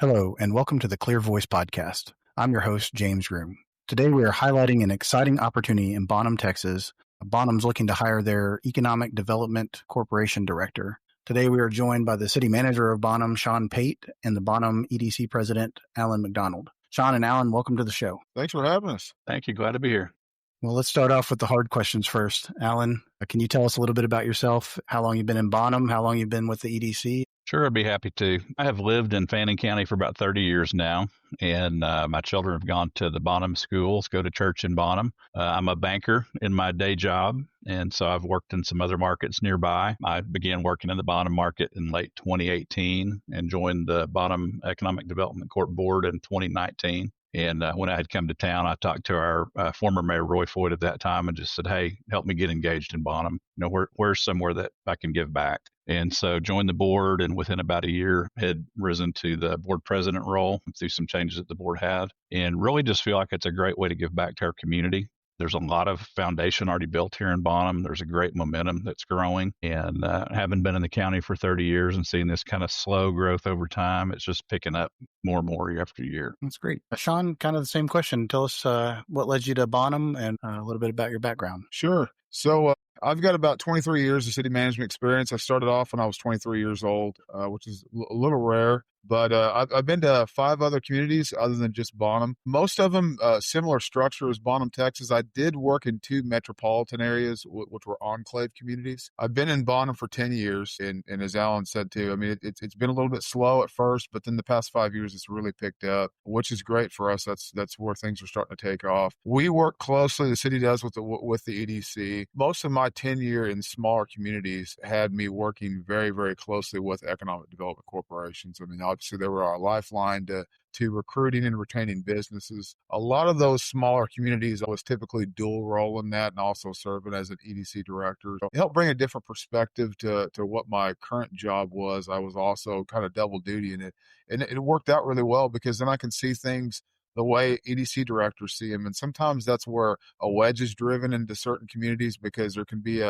Hello, and welcome to the Clear Voice Podcast. I'm your host, James Groom. Today we are highlighting an exciting opportunity in Bonham, Texas. Bonham's looking to hire their Economic Development Corporation director. Today we are joined by the City Manager of Bonham, Sean Pate, and the Bonham EDC President, Alan McDonald. Sean and Alan, welcome to the show. Thanks for having us. Thank you. Glad to be here. Well, let's start off with the hard questions first. Alan, can you tell us a little bit about yourself, how long you've been in Bonham, how long you've been with the EDC? Sure, I'd be happy to. I have lived in Fannin County for about 30 years now, and my children have gone to the Bonham schools, go to church in Bonham. I'm a banker in my day job, and so I've worked in some other markets nearby. I began working in the Bonham market in late 2018 and joined the Bonham Economic Development Corp board in 2019. And when I had come to town, I talked to our former mayor, Roy Foyt, at that time and just said, hey, help me get engaged in Bonham. You know, where's somewhere that I can give back? And so joined the board, and within about a year had risen to the board president role through some changes that the board had, and really just feel like it's a great way to give back to our community. There's a lot of foundation already built here in Bonham. There's a great momentum that's growing, and having been in the county for 30 years and seeing this kind of slow growth over time, it's just picking up more and more year after year. That's great. Sean, kind of the same question. Tell us what led you to Bonham and a little bit about your background. Sure. So I've got about 23 years of city management experience. I started off when I was 23 years old, which is a little rare. But I've been to 5 other communities other than just Bonham. Most of them similar structure as Bonham, Texas. I did work in 2 metropolitan areas, which were enclave communities. I've been in Bonham for 10 years, and as Alan said too, I mean, it's been a little bit slow at first, but then the past 5 years it's really picked up, which is great for us. That's where things are starting to take off. We work closely, the city does, with the EDC. Most of my tenure in smaller communities had me working very, very closely with economic development corporations. I mean, obviously, they were our lifeline to recruiting and retaining businesses. A lot of those smaller communities, I was typically dual role in that and also serving as an EDC director. So it helped bring a different perspective to what my current job was. I was also kind of double duty in it. And it worked out really well because then I can see things the way EDC directors see them. And sometimes that's where a wedge is driven into certain communities because there could be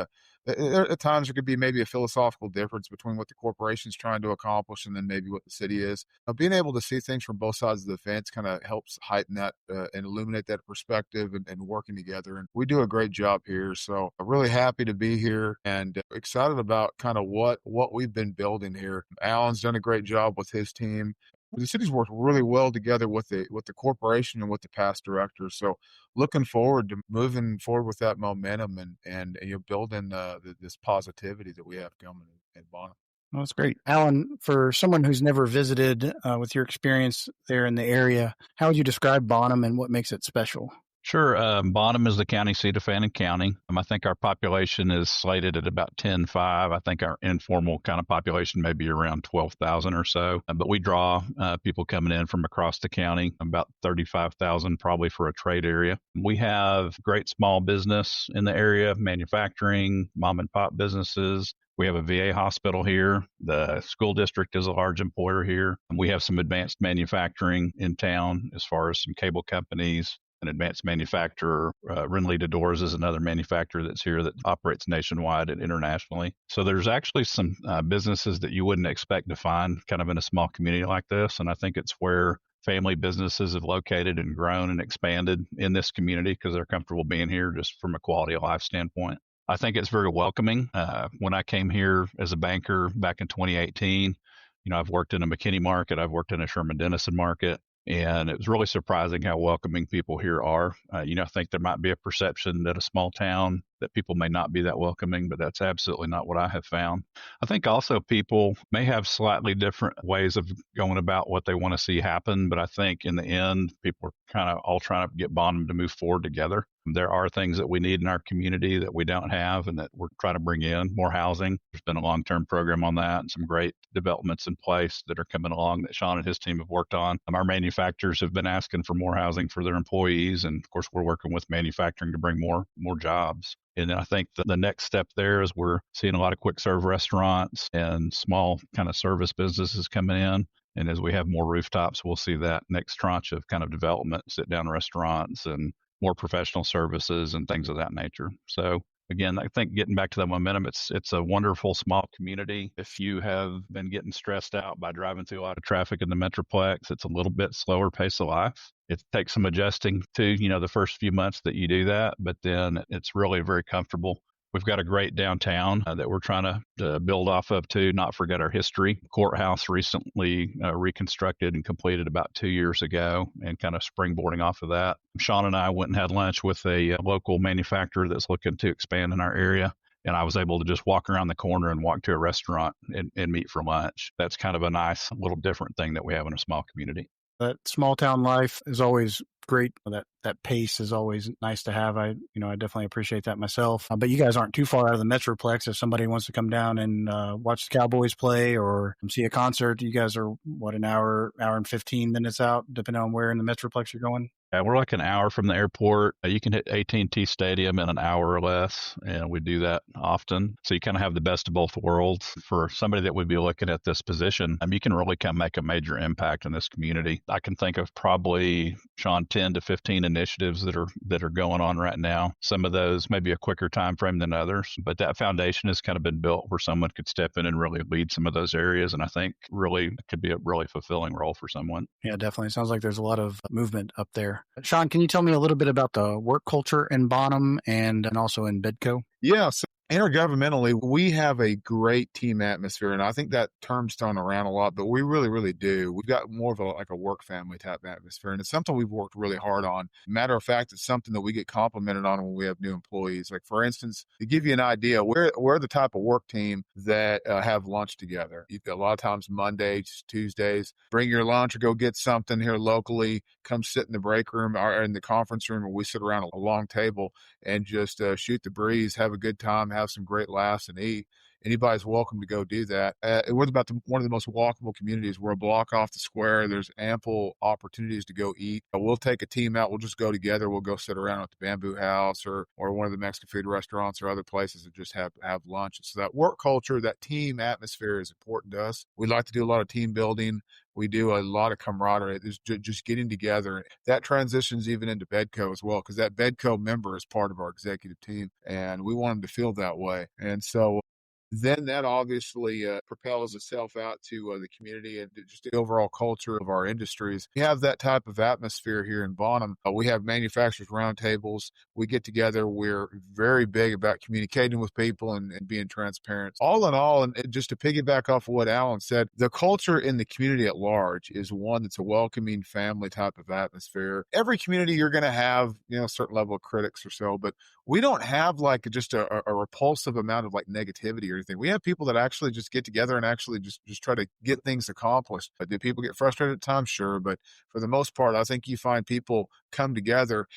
at times there could be maybe a philosophical difference between what the corporation is trying to accomplish and then maybe what the city is. Being able to see things from both sides of the fence kind of helps heighten that and illuminate that perspective and working together. And we do a great job here. So I'm really happy to be here and excited about kind of what we've been building here. Alan's done a great job with his team. The city's worked really well together with the corporation and with the past directors. So looking forward to moving forward with that momentum and building this positivity that we have coming in Bonham. Well, that's great. Alan, for someone who's never visited, with your experience there in the area, how would you describe Bonham and what makes it special? Sure. Bonham is the county seat of Fannin County. I think our population is slated at about 10.5. I think our informal kind of population may be around 12,000 or so. But we draw people coming in from across the county, about 35,000 probably for a trade area. We have great small business in the area, manufacturing, mom and pop businesses. We have a VA hospital here. The school district is a large employer here. We have some advanced manufacturing in town as far as some cable companies. An advanced manufacturer, Renly Doors is another manufacturer that's here that operates nationwide and internationally. So there's actually some businesses that you wouldn't expect to find kind of in a small community like this. And I think it's where family businesses have located and grown and expanded in this community because they're comfortable being here just from a quality of life standpoint. I think it's very welcoming. When I came here as a banker back in 2018, I've worked in a McKinney market, I've worked in a Sherman Denison market. And it was really surprising how welcoming people here are. I think there might be a perception that a small town that people may not be that welcoming, but that's absolutely not what I have found. I think also people may have slightly different ways of going about what they want to see happen, but I think in the end, people are kind of all trying to get Bonham to move forward together. There are things that we need in our community that we don't have and that we're trying to bring in, more housing. There's been a long-term program on that and some great developments in place that are coming along that Sean and his team have worked on. Our manufacturers have been asking for more housing for their employees, and of course, we're working with manufacturing to bring more jobs. And I think that the next step there is we're seeing a lot of quick serve restaurants and small kind of service businesses coming in. And as we have more rooftops, we'll see that next tranche of kind of development, sit down restaurants and more professional services and things of that nature. So Again, I think getting back to that momentum, it's a wonderful small community. If you have been getting stressed out by driving through a lot of traffic in the Metroplex, it's a little bit slower pace of life. It takes some adjusting to, the first few months that you do that, but then it's really very comfortable. We've got a great downtown that we're trying to build off of too, not forget our history. Courthouse recently reconstructed and completed about 2 years ago, and kind of springboarding off of that. Sean and I went and had lunch with a local manufacturer that's looking to expand in our area. And I was able to just walk around the corner and walk to a restaurant and meet for lunch. That's kind of a nice little different thing that we have in a small community. That small town life is always great. That pace is always nice to have. I definitely appreciate that myself. But you guys aren't too far out of the Metroplex. If somebody wants to come down and watch the Cowboys play or see a concert, you guys are an hour and 15 minutes out, depending on where in the Metroplex you're going? Yeah, we're like an hour from the airport. You can hit AT&T Stadium in an hour or less, and we do that often. So you kind of have the best of both worlds. For somebody that would be looking at this position, you can really come make a major impact in this community. I can think of probably, Sean, 10 to 15 initiatives that are going on right now. Some of those maybe a quicker time frame than others, but that foundation has kind of been built where someone could step in and really lead some of those areas, and I think really it could be a really fulfilling role for someone. Yeah, definitely. Sounds like there's a lot of movement up there. Sean, can you tell me a little bit about the work culture in Bonham and also in BEDCO? Yeah, so intergovernmentally, we have a great team atmosphere, and I think that term's thrown around a lot, but we really, really do. We've got more of a work family type atmosphere, and it's something we've worked really hard on. Matter of fact, it's something that we get complimented on when we have new employees. Like, for instance, to give you an idea, we're the type of work team that have lunch together. A lot of times Mondays, Tuesdays, bring your lunch or go get something here locally, come sit in the break room or in the conference room where we sit around a long table and just shoot the breeze, have a good time, have some great laughs, and eat. Anybody's welcome to go do that. We're about one of the most walkable communities. We're a block off the square. There's ample opportunities to go eat. We'll take a team out. We'll just go together. We'll go sit around at the Bamboo House or one of the Mexican food restaurants or other places and just have lunch. So that work culture, that team atmosphere is important to us. We like to do a lot of team building. We do a lot of camaraderie. There's just getting together. That transitions even into BEDCO as well, because that BEDCO member is part of our executive team, and we want them to feel that way. And so then that obviously propels itself out to the community and just the overall culture of our industries. We have that type of atmosphere here in Bonham. We have manufacturers roundtables. We get together. We're very big about communicating with people and being transparent. All in all, and just to piggyback off of what Alan said, the culture in the community at large is one that's a welcoming family type of atmosphere. Every community you're going to have, a certain level of critics or so, but we don't have like just a repulsive amount of like negativity or anything. We have people that actually just get together and actually just try to get things accomplished. Do people get frustrated at times? Sure. But for the most part, I think you find people come together.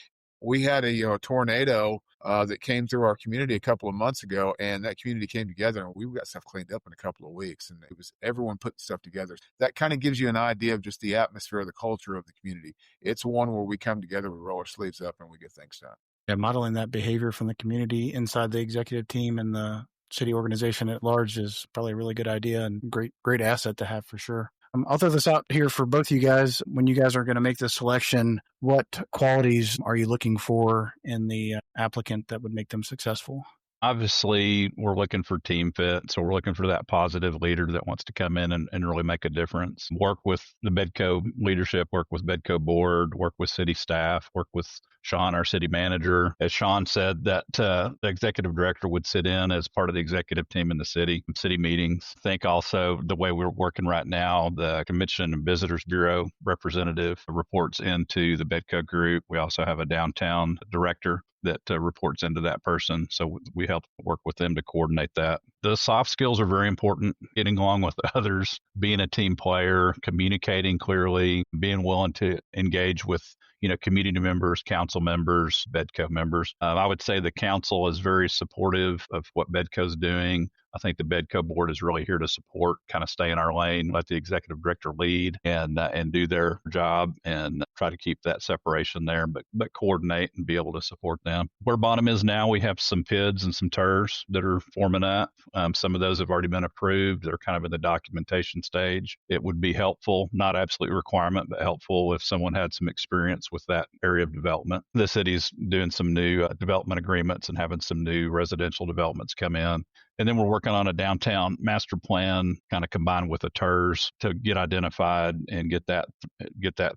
We had a tornado that came through our community a couple of months ago, and that community came together, and we got stuff cleaned up in a couple of weeks, and it was everyone putting stuff together. That kind of gives you an idea of just the atmosphere, the culture of the community. It's one where we come together, we roll our sleeves up, and we get things done. Yeah, modeling that behavior from the community inside the executive team and the city organization at large is probably a really good idea and great asset to have for sure. I'll throw this out here for both of you guys. When you guys are going to make this selection, what qualities are you looking for in the applicant that would make them successful? Obviously, we're looking for team fit. So we're looking for that positive leader that wants to come in and really make a difference. Work with the BEDCO leadership, work with BEDCO board, work with city staff, work with Sean, our city manager. As Sean said, that the executive director would sit in as part of the executive team in the city meetings. I think also the way we're working right now, the Convention and Visitors Bureau representative reports into the BEDCO group. We also have a downtown director that reports into that person. So we help work with them to coordinate that. The soft skills are very important, getting along with others, being a team player, communicating clearly, being willing to engage with community members, council members, BEDCO members. I would say the council is very supportive of what BEDCO is doing. I think the BEDCO board is really here to support, kind of stay in our lane, let the executive director lead and do their job and try to keep that separation there, but coordinate and be able to support them. Where Bonham is now, we have some PIDs and some TERs that are forming up. Some of those have already been approved. They're kind of in the documentation stage. It would be helpful, not absolute requirement, but helpful if someone had some experience with that area of development. The city's doing some new development agreements and having some new residential developments come in. And then we're working on a downtown master plan, kind of combined with a TERS to get identified and get that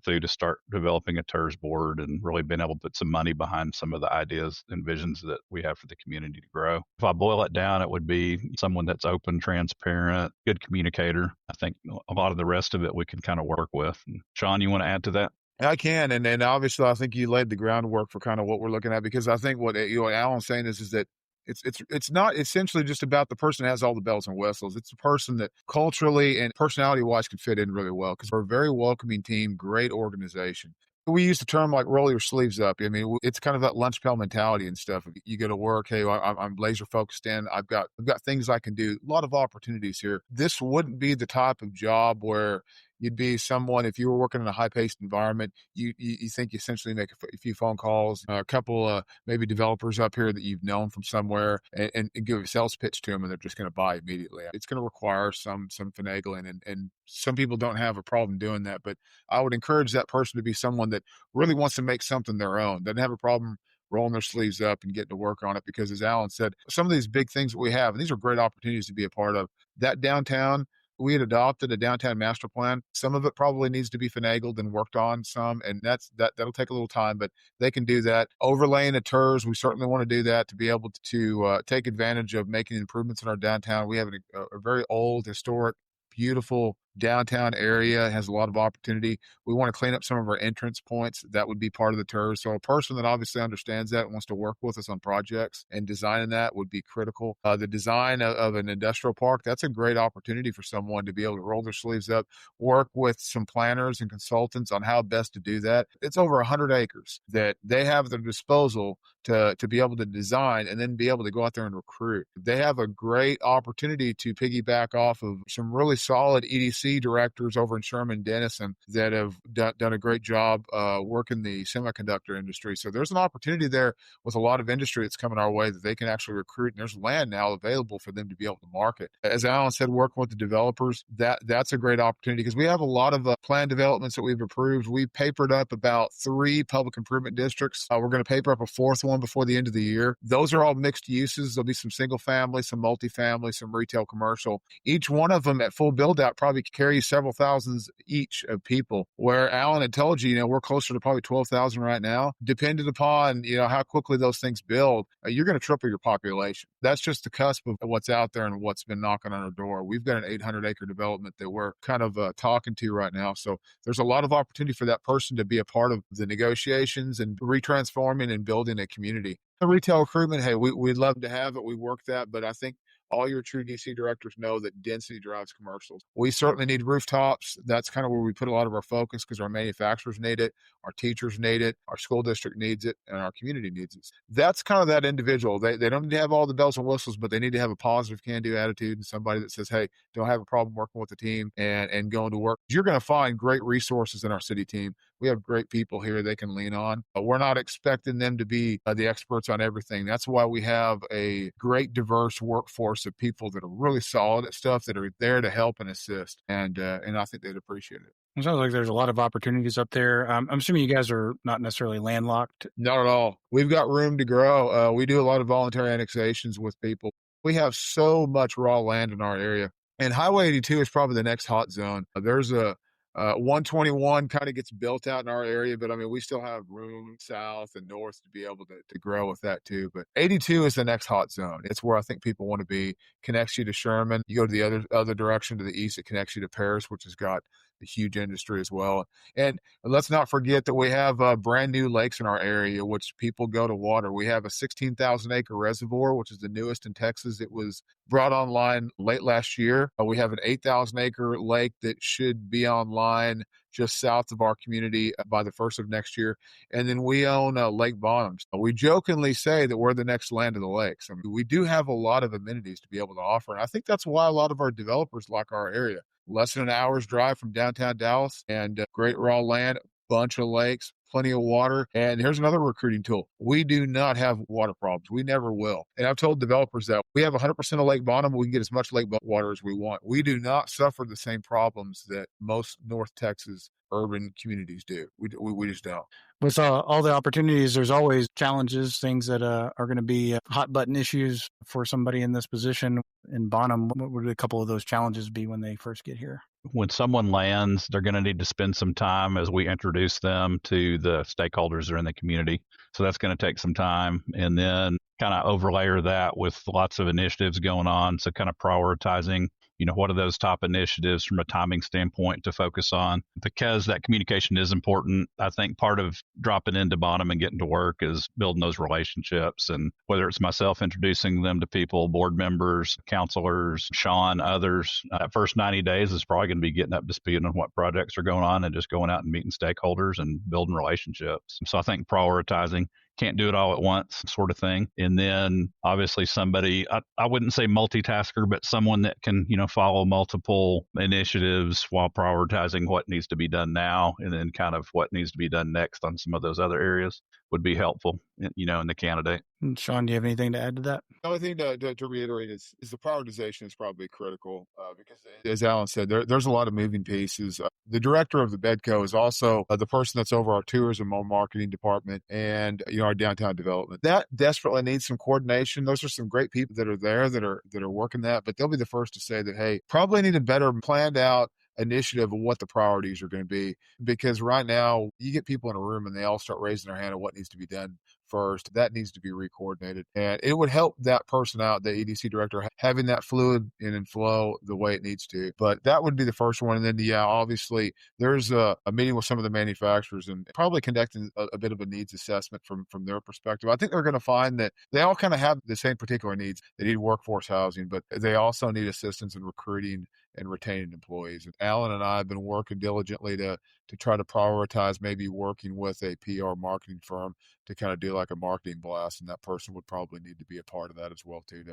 through to start developing a TERS board and really being able to put some money behind some of the ideas and visions that we have for the community to grow. If I boil it down, it would be someone that's open, transparent, good communicator. I think a lot of the rest of it we can kind of work with. And Sean, you want to add to that? I can, and obviously I think you laid the groundwork for kind of what we're looking at, because I think what Alan's saying is that it's not essentially just about the person that has all the bells and whistles. It's the person that culturally and personality wise can fit in really well, because we're a very welcoming team, great organization. We use the term like roll your sleeves up. I mean, it's kind of that lunch pail mentality and stuff. You go to work, hey, I'm laser focused in. I've got things I can do. A lot of opportunities here. This wouldn't be the type of job where you'd be someone, if you were working in a high-paced environment, you think you essentially make a few phone calls, a couple maybe developers up here that you've known from somewhere, and give a sales pitch to them, and they're just going to buy immediately. It's going to require some finagling, and some people don't have a problem doing that. But I would encourage that person to be someone that really wants to make something their own, doesn't have a problem rolling their sleeves up and getting to work on it. Because as Alan said, some of these big things that we have, and these are great opportunities to be a part of. That downtown, we had adopted a downtown master plan. Some of it probably needs to be finagled and worked on some, and that'll take a little time, but they can do that. Overlaying the TERS, we certainly want to do that to be able to take advantage of making improvements in our downtown. We have a very old, historic, beautiful downtown area. It has a lot of opportunity. We want to clean up some of our entrance points. That would be part of the TERS. So a person that obviously understands that and wants to work with us on projects and designing that would be critical. The design of an industrial park, that's a great opportunity for someone to be able to roll their sleeves up, work with some planners and consultants on how best to do that. It's over 100 acres that they have at their disposal to be able to design and then be able to go out there and recruit. They have a great opportunity to piggyback off of some really solid EDC directors over in Sherman Denison that have done a great job working the semiconductor industry. So there's an opportunity there with a lot of industry that's coming our way that they can actually recruit, and there's land now available for them to be able to market. As Alan said, working with the developers, that's a great opportunity, because we have a lot of plan developments that we've approved. We've papered up about 3 public improvement districts. We're going to paper up a 4th one before the end of the year. Those are all mixed uses. There'll be some single family, some multifamily, some retail, commercial. Each one of them at full build out probably carries several thousands each of people, where Alan had told you, we're closer to probably 12,000 right now. Depending upon, how quickly those things build, you're going to triple your population. That's just the cusp of what's out there and what's been knocking on our door. We've got an 800-acre development that we're kind of talking to right now. So there's a lot of opportunity for that person to be a part of the negotiations and retransforming and building a community. The retail recruitment, hey, we'd love to have it. We work that, but I think all your true DC directors know that density drives commercials. We certainly need rooftops. That's kind of where we put a lot of our focus, because our manufacturers need it, our teachers need it, our school district needs it, and our community needs it. That's kind of that individual. They don't need to have all the bells and whistles, but they need to have a positive can-do attitude, and somebody that says, hey, don't have a problem working with the team and going to work. You're going to find great resources in our city team. We have great people here they can lean on. We're not expecting them to be the experts on everything. That's why we have a great diverse workforce of people that are really solid at stuff, that are there to help and assist. And I think they'd appreciate it. It sounds like there's a lot of opportunities up there. I'm assuming you guys are not necessarily landlocked. Not at all. We've got room to grow. We do a lot of voluntary annexations with people. We have so much raw land in our area. And Highway 82 is probably the next hot zone. There's a 121 kind of gets built out in our area, but I mean, we still have room south and north to be able to grow with that too. But 82 is the next hot zone. It's where I think people want to be. Connects you to Sherman. You go to the other direction to the east, it connects you to Paris, which has got a huge industry as well. And let's not forget that we have brand new lakes in our area, which people go to water. We have a 16,000 acre reservoir, which is the newest in Texas. It was brought online late last year. We have an 8,000 acre lake that should be online just south of our community by the first of next year. And then we own Lake Bonham. We jokingly say that we're the next land of the lakes. I mean, we do have a lot of amenities to be able to offer. And I think that's why a lot of our developers like our area. Less than an hour's drive from downtown Dallas, and great raw land, bunch of lakes, plenty of water. And here's another recruiting tool. We do not have water problems. We never will. And I've told developers that we have 100% of Lake Bonham. We can get as much lake water as we want. We do not suffer the same problems that most North Texas urban communities do. We just don't. With all the opportunities, there's always challenges, things that are going to be hot button issues for somebody in this position. In Bonham, what would a couple of those challenges be when they first get here? When someone lands, they're going to need to spend some time as we introduce them to the stakeholders that are in the community. So that's going to take some time. And then kind of overlay that with lots of initiatives going on. So kind of prioritizing, what are those top initiatives from a timing standpoint to focus on? Because that communication is important. I think part of dropping into Bonham and getting to work is building those relationships. And whether it's myself introducing them to people, board members, counselors, Sean, others, that first 90 days is probably going to be getting up to speed on what projects are going on and just going out and meeting stakeholders and building relationships. So I think prioritizing. Can't do it all at once sort of thing. And then obviously somebody, I wouldn't say multitasker, but someone that can, follow multiple initiatives while prioritizing what needs to be done now and then kind of what needs to be done next on some of those other areas would be helpful, in the candidate. And Sean, do you have anything to add to that? The only thing to reiterate is the prioritization is probably critical because, as Alan said, there's a lot of moving pieces. The director of the BEDCO is also the person that's over our tourism and marketing department and our downtown development. That desperately needs some coordination. Those are some great people that are there that are working that, but they'll be the first to say that, hey, probably need a better planned out initiative of what the priorities are going to be, because right now you get people in a room and they all start raising their hand on what needs to be done first. That needs to be recoordinated, and it would help that person out, the EDC director, having that fluid in and flow the way it needs to. But that would be the first one. And then obviously there's a meeting with some of the manufacturers and probably conducting a bit of a needs assessment from their perspective. I think they're going to find that they all kind of have the same particular needs. They need workforce housing, but they also need assistance in recruiting and retaining employees. And Alan and I have been working diligently to try to prioritize maybe working with a PR marketing firm to kind of do like a marketing blast. And that person would probably need to be a part of that as well too,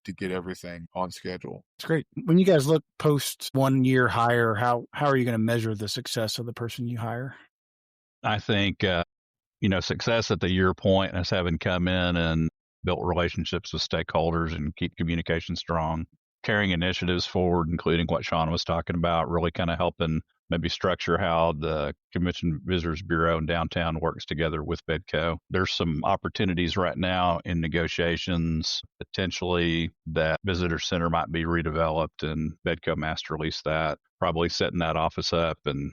to get everything on schedule. That's great. When you guys look post 1 year hire, how are you going to measure the success of the person you hire? I think, success at the year point is having come in and built relationships with stakeholders and keep communication strong, carrying initiatives forward, including what Sean was talking about, really kind of helping maybe structure how the Convention Visitors Bureau in downtown works together with BEDCO. There's some opportunities right now in negotiations, potentially that visitor center might be redeveloped and BEDCO master lease that, probably setting that office up and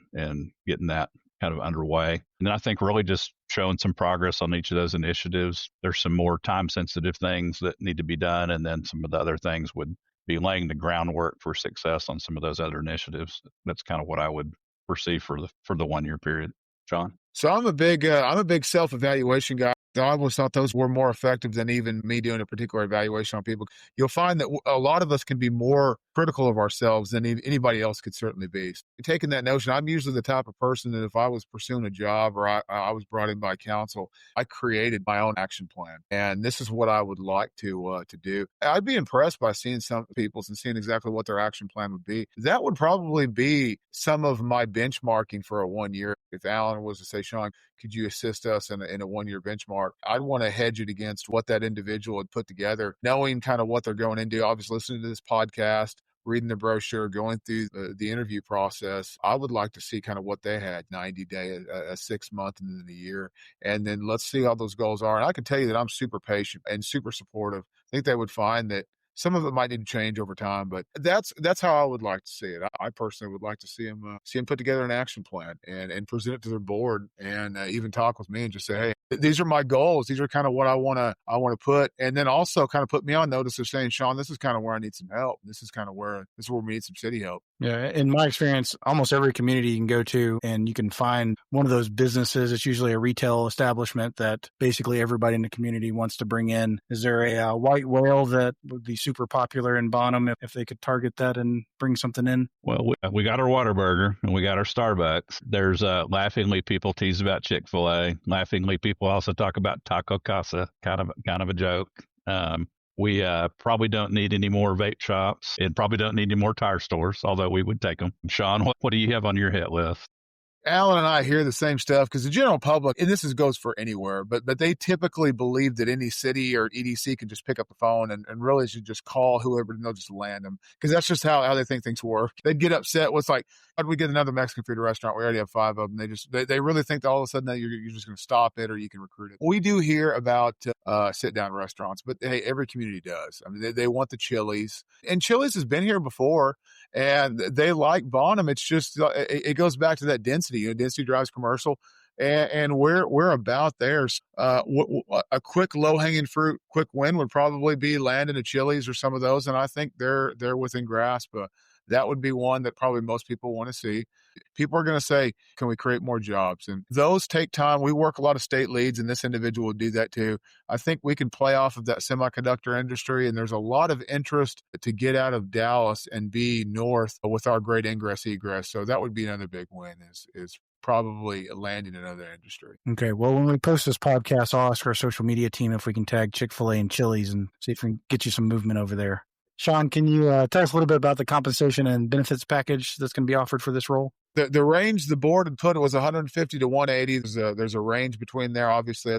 getting that kind of underway. And then I think really just showing some progress on each of those initiatives. There's some more time sensitive things that need to be done. And then some of the other things would be laying the groundwork for success on some of those other initiatives. That's kind of what I would foresee for the 1 year period. Sean? So I'm a big self-evaluation guy. I always thought those were more effective than even me doing a particular evaluation on people. You'll find that a lot of us can be more critical of ourselves than anybody else could certainly be. So taking that notion, I'm usually the type of person that if I was pursuing a job or I was brought in by counsel, I created my own action plan. And this is what I would like to do. I'd be impressed by seeing some people's and seeing exactly what their action plan would be. That would probably be some of my benchmarking for a 1 year. If Alan was to say, Sean, could you assist us in a 1 year benchmark? I'd want to hedge it against what that individual had put together, knowing kind of what they're going into. Obviously, listening to this podcast, reading the brochure, going through the interview process. I would like to see kind of what they had, 90 days, a 6 month, and then a year. And then let's see how those goals are. And I can tell you that I'm super patient and super supportive. I think they would find that some of it might need to change over time, but that's how I would like to see it. I personally would like to see them put together an action plan and present it to their board and even talk with me and just say, hey, these are my goals. These are kind of what I want to put, and then also kind of put me on notice of saying, Sean, this is kind of where I need some help. This is where we need some city help. Yeah, in my experience, almost every community you can go to and you can find one of those businesses. It's usually a retail establishment that basically everybody in the community wants to bring in. Is there a white whale that would be super popular in Bonham if they could target that and bring something in? Well, we got our Whataburger and we got our Starbucks. There's laughingly people tease about Chick-fil-A. Laughingly people also talk about Taco Casa, kind of a joke. We probably don't need any more vape shops and probably don't need any more tire stores, although we would take them. Sean, what do you have on your hit list? Alan and I hear the same stuff because the general public, and goes for anywhere, but they typically believe that any city or EDC can just pick up the phone and really should just call whoever and they'll just land them, because that's just how they think things work. They'd get upset with like, how do we get another Mexican food restaurant? We already have 5 of them. They really think that all of a sudden that you're just going to stop it or you can recruit it. We do hear about sit-down restaurants, but hey, every community does. I mean, they want the Chili's, and Chili's has been here before, and they like Bonham. It's just it goes back to that density. Density drives commercial, and we're about there. A quick low-hanging fruit, quick win would probably be landing a Chili's or some of those, and I think they're within grasp. That would be one that probably most people want to see. People are going to say, can we create more jobs? And those take time. We work a lot of state leads, and this individual will do that too. I think we can play off of that semiconductor industry, and there's a lot of interest to get out of Dallas and be north with our great ingress egress. So that would be another big win is probably landing another industry. Okay. Well, when we post this podcast, I'll ask our social media team if we can tag Chick-fil-A and Chili's and see if we can get you some movement over there. Sean, can you tell us a little bit about the compensation and benefits package that's going to be offered for this role? The range the board had put it was 150 to 180. There's a range between there, obviously,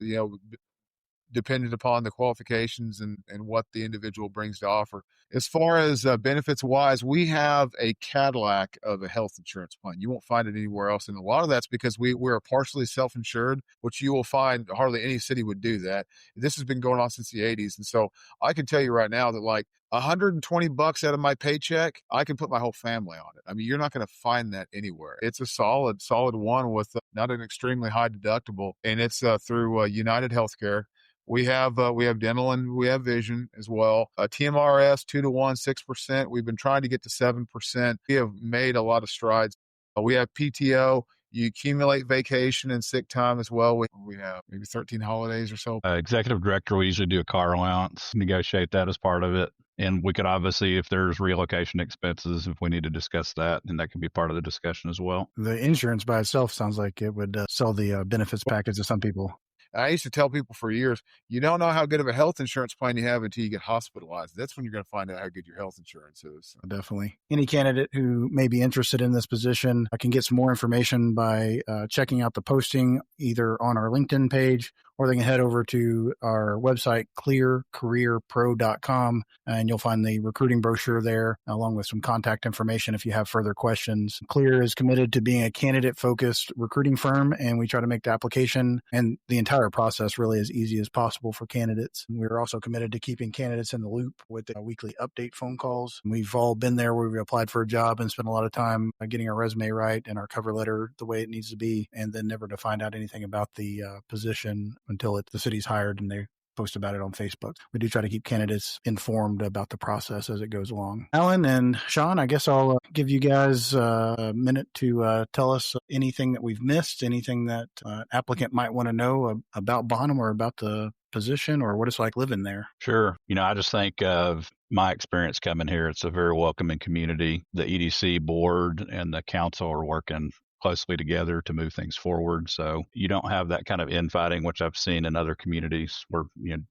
dependent upon the qualifications and what the individual brings to offer. As far as benefits wise, we have a Cadillac of a health insurance plan. You won't find it anywhere else. And a lot of that's because we're partially self-insured, which you will find hardly any city would do that. This has been going on since the 80s. And so I can tell you right now that like $120 out of my paycheck, I can put my whole family on it. I mean, you're not going to find that anywhere. It's a solid one with not an extremely high deductible, and it's through United Healthcare. We have dental and we have vision as well. TMRS 2-to-1, 6%. We've been trying to get to 7%. We have made a lot of strides. We have PTO. You accumulate vacation and sick time as well. We have maybe 13 holidays or so. Executive director, we usually do a car allowance, negotiate that as part of it. And we could obviously, if there's relocation expenses, if we need to discuss that, and that can be part of the discussion as well. The insurance by itself sounds like it would sell the benefits package to some people. I used to tell people for years, you don't know how good of a health insurance plan you have until you get hospitalized. That's when you're going to find out how good your health insurance is. Definitely. Any candidate who may be interested in this position can get some more information by checking out the posting either on our LinkedIn page, or they can head over to our website, clearcareerpro.com, and you'll find the recruiting brochure there, along with some contact information if you have further questions. Clear is committed to being a candidate-focused recruiting firm, and we try to make the application and the entire process really as easy as possible for candidates. We're also committed to keeping candidates in the loop with the weekly update phone calls. We've all been there where we've applied for a job and spent a lot of time getting our resume right and our cover letter the way it needs to be, and then never to find out anything about the position until the city's hired and they post about it on Facebook. We do try to keep candidates informed about the process as it goes along. Alan and Sean, I guess I'll give you guys a minute to tell us anything that we've missed, anything that applicant might want to know about Bonham or about the position or what it's like living there. Sure. I just think of my experience coming here. It's a very welcoming community. The EDC board and the council are working closely together to move things forward. So you don't have that kind of infighting, which I've seen in other communities where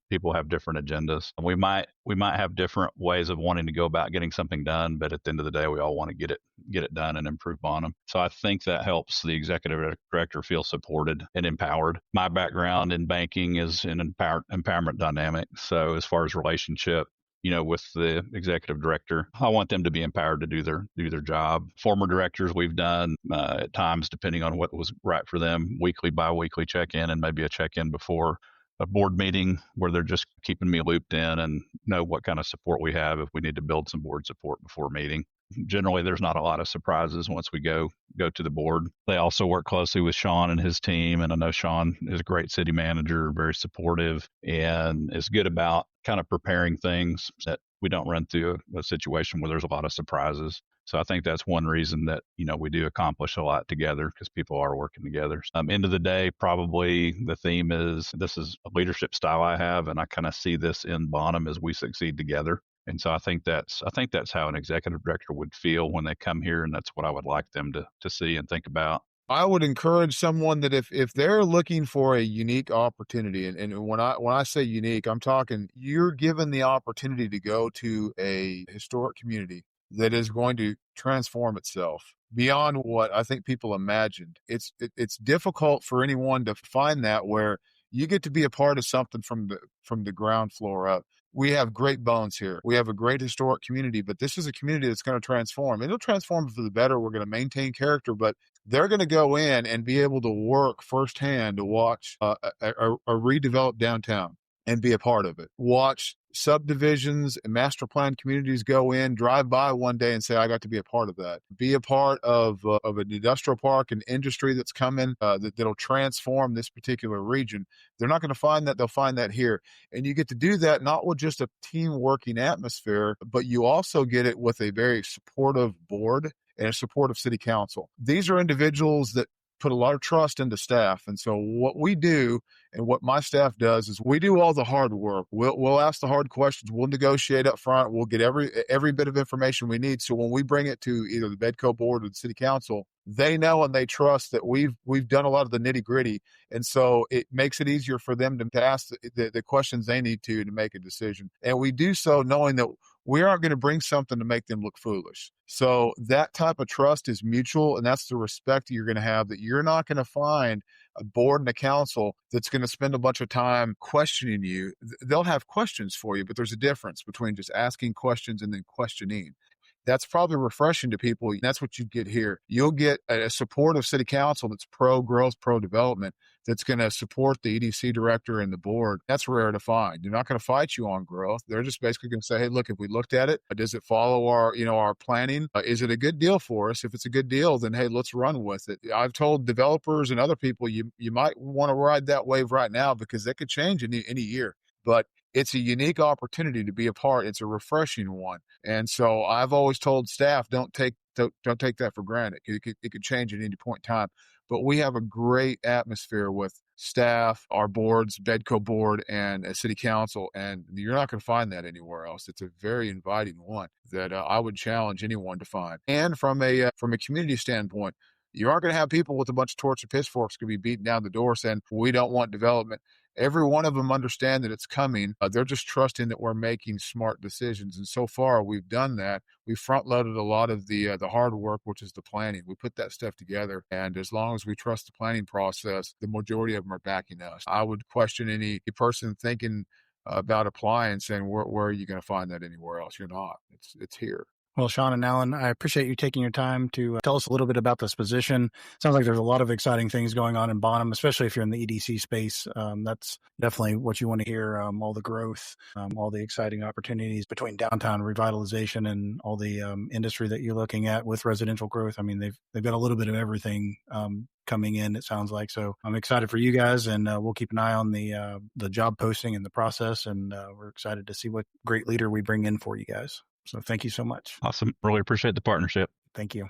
people have different agendas. We might have different ways of wanting to go about getting something done, but at the end of the day, we all want to get it done and improve Bonham. So I think that helps the executive director feel supported and empowered. My background in banking is in empowerment dynamics. So as far as relationship, with the executive director, I want them to be empowered to do their job. Former directors, we've done at times, depending on what was right for them, weekly, bi-weekly check-in, and maybe a check-in before a board meeting where they're just keeping me looped in and know what kind of support we have if we need to build some board support before a meeting. Generally, there's not a lot of surprises once we go to the board. They also work closely with Sean and his team, and I know Sean is a great city manager, very supportive, and is good about kind of preparing things that we don't run through a situation where there's a lot of surprises. So I think that's one reason that, we do accomplish a lot together, because people are working together. End of the day, probably the theme is, this is a leadership style I have, and I kind of see this in Bonham as we succeed together. And so I think that's how an executive director would feel when they come here, and that's what I would like them to see and think about. I would encourage someone that if they're looking for a unique opportunity, and when I say unique, I'm talking you're given the opportunity to go to a historic community that is going to transform itself beyond what I think people imagined. It's difficult for anyone to find that, where you get to be a part of something from the ground floor up. We have great bones here. We have a great historic community, but this is a community that's going to transform. It'll transform for the better. We're going to maintain character, but they're going to go in and be able to work firsthand to watch a redeveloped downtown and be a part of it. Watch subdivisions and master plan communities go in, drive by one day and say, I got to be a part of that. Be a part of an industrial park and industry that's coming that'll transform this particular region. They're not going to find that. They'll find that here. And you get to do that not with just a team working atmosphere, but you also get it with a very supportive board and a supportive city council. These are individuals that put a lot of trust into staff. And so what we do, and what my staff does, is we do all the hard work. We'll ask the hard questions. We'll negotiate up front. We'll get every bit of information we need. So when we bring it to either the BEDCO board or the city council, they know and they trust that we've done a lot of the nitty gritty. And so it makes it easier for them to ask the questions they need to make a decision. And we do so knowing that we aren't going to bring something to make them look foolish. So that type of trust is mutual, and that's the respect that you're going to have, that you're not going to find a board and a council that's going to spend a bunch of time questioning you. They'll have questions for you, but there's a difference between just asking questions and then questioning. That's probably refreshing to people. That's what you get here. You'll get a supportive city council that's pro-growth, pro-development, that's going to support the EDC director and the board. That's rare to find. They're not going to fight you on growth. They're just basically going to say, hey, look, if we looked at it, does it follow our planning? Is it a good deal for us? If it's a good deal, then hey, let's run with it. I've told developers and other people, you might want to ride that wave right now, because that could change any year. But it's a unique opportunity to be a part. It's a refreshing one. And so I've always told staff, don't take that for granted. It could change at any point in time. But we have a great atmosphere with staff, our boards, BEDCO board, and a city council, and you're not going to find that anywhere else. It's a very inviting one that I would challenge anyone to find. And from a community standpoint, you aren't going to have people with a bunch of torch and pitchforks going to be beating down the door saying, we don't want development. Every one of them understand that it's coming. They're just trusting that we're making smart decisions. And so far, we've done that. We front-loaded a lot of the hard work, which is the planning. We put that stuff together. And as long as we trust the planning process, the majority of them are backing us. I would question any person thinking about applying, saying, where are you going to find that anywhere else? You're not. It's here. Well, Sean and Alan, I appreciate you taking your time to tell us a little bit about this position. Sounds like there's a lot of exciting things going on in Bonham, especially if you're in the EDC space. That's definitely what you want to hear, all the growth, all the exciting opportunities between downtown revitalization and all the industry that you're looking at with residential growth. I mean, they've got a little bit of everything coming in, it sounds like. So I'm excited for you guys, and we'll keep an eye on the job posting and the process, and we're excited to see what great leader we bring in for you guys. So thank you so much. Awesome. Really appreciate the partnership. Thank you.